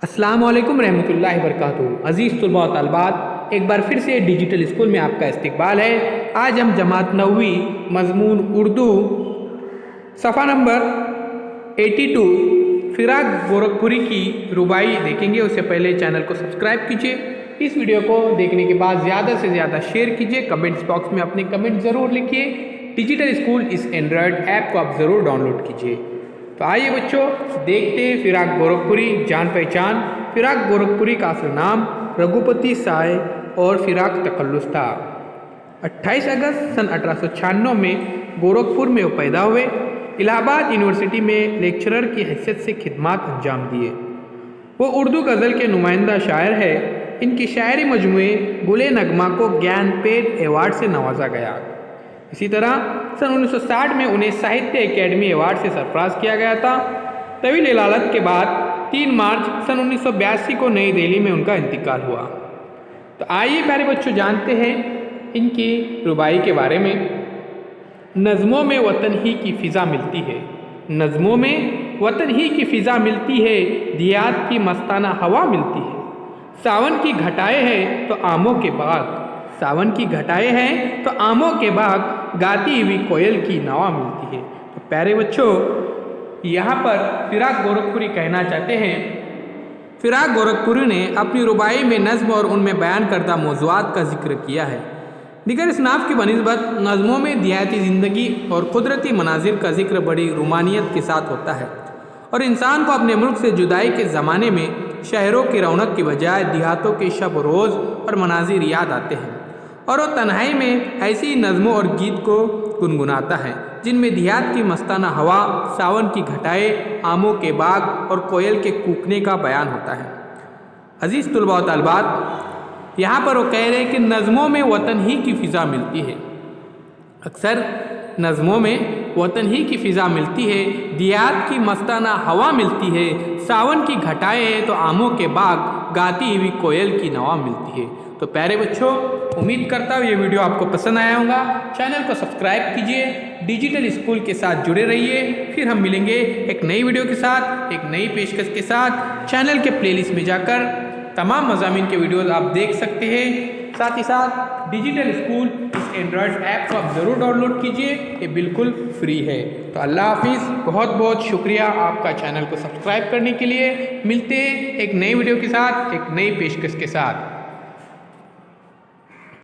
अस्सलामु अलैकुम रहमतुल्लाहि वबरकातुहू। अज़ीज़ तलबा व तालिबात, एक बार फिर से डिजिटल स्कूल में आपका इस्तकबाल है। आज हम जमात नवी मज़मून उर्दू सफ़ा नंबर 82 फिराक गोरखपुरी की रुबाई देखेंगे। उससे पहले चैनल को सब्सक्राइब कीजिए। इस वीडियो को देखने के बाद ज़्यादा से ज़्यादा शेयर कीजिए। कमेंट्स बॉक्स में अपने कमेंट ज़रूर लिखिए। डिजिटल स्कूल इस एंड्रॉयड ऐप को आप ज़रूर डाउनलोड कीजिए। तो आइए बच्चों, देखते हैं फिराक गोरखपुरी जान पहचान। फिराक गोरखपुरी का असल नाम रघुपति साय और फिराक तकल्लुस था। 28 अगस्त सन 1896 में गोरखपुर में वो पैदा हुए। इलाहाबाद यूनिवर्सिटी में लेक्चरर की हैसियत से खिदमात अंजाम दिए। वो उर्दू गज़ल के नुमाइंदा शायर है। इनकी शायरी मजमूए गुले नगमा को ज्ञानपीठ अवार्ड से नवाजा गया। इसी तरह सन 1960 में उन्हें साहित्य एकेडमी अवार्ड से सरफराज किया गया था। तवील इलालत के बाद 3 मार्च सन 1982 को नई दिल्ली में उनका इंतकाल हुआ। तो आइए प्यारे बच्चों जानते हैं इनकी रुबाई के बारे में। नज़मों में वतन ही की फ़िज़ा मिलती है। नज़मों में वतन ही की फ़िज़ा मिलती है, दियात की मस्ताना हवा मिलती है। सावन की घटाए हैं तो आमों के बाग, सावन की घटाए हैं तो आमों के बाग, गाती हुई कोयल की नवा मिलती है। तो प्यारे बच्चों, यहाँ पर फिराक गोरखपुरी कहना चाहते हैं, फिराक गोरखपुरी ने अपनी रुबाई में नज़्म और उनमें बयान करदा मौज़ूआत का जिक्र किया है। दिगर इसनाफ की बनिस्बत नज़मों में देहाती ज़िंदगी और कुदरती मनाजिर का जिक्र बड़ी रुमानियत के साथ होता है और इंसान को अपने मुल्क से जुदाई के ज़माने में शहरों की रौनक की बजाय देहातों के शब रोज़ और मनाजिर याद आते हैं और वो तन्हाई में ऐसी नज़मों और गीत को गुनगुनाता है जिनमें देहात की मस्ताना हवा, सावन की घटाएं, आमों के बाग और कोयल के कूकने का बयान होता है। अज़ीज़ तलबा व तालिबात, यहाँ पर वो कह रहे हैं कि नज़मों में वतन ही की फ़िज़ा मिलती है। अक्सर नज़मों में वतन ही की फ़िज़ा मिलती है, देहात की मस्ताना हवा मिलती है, सावन की घटाएं हैं तो आमों के बाग, गाती हुई कोयल की नवा मिलती है। तो प्यारे बच्चों, उम्मीद करता हूँ ये वीडियो आपको पसंद आया होगा। चैनल को सब्सक्राइब कीजिए, डिजिटल स्कूल के साथ जुड़े रहिए। फिर हम मिलेंगे एक नई वीडियो के साथ, एक नई पेशकश के साथ। चैनल के प्लेलिस्ट में जाकर तमाम मज़ामीन के वीडियोज़ आप देख सकते हैं। साथ ही साथ डिजिटल स्कूल इस एंड्रॉयड ऐप को आप ज़रूर डाउनलोड कीजिए, ये बिल्कुल फ्री है। तो अल्लाह हाफिज़, बहुत बहुत शुक्रिया आपका चैनल को सब्सक्राइब करने के लिए। मिलते हैं एक नई वीडियो के साथ, एक नई पेशकश के साथ।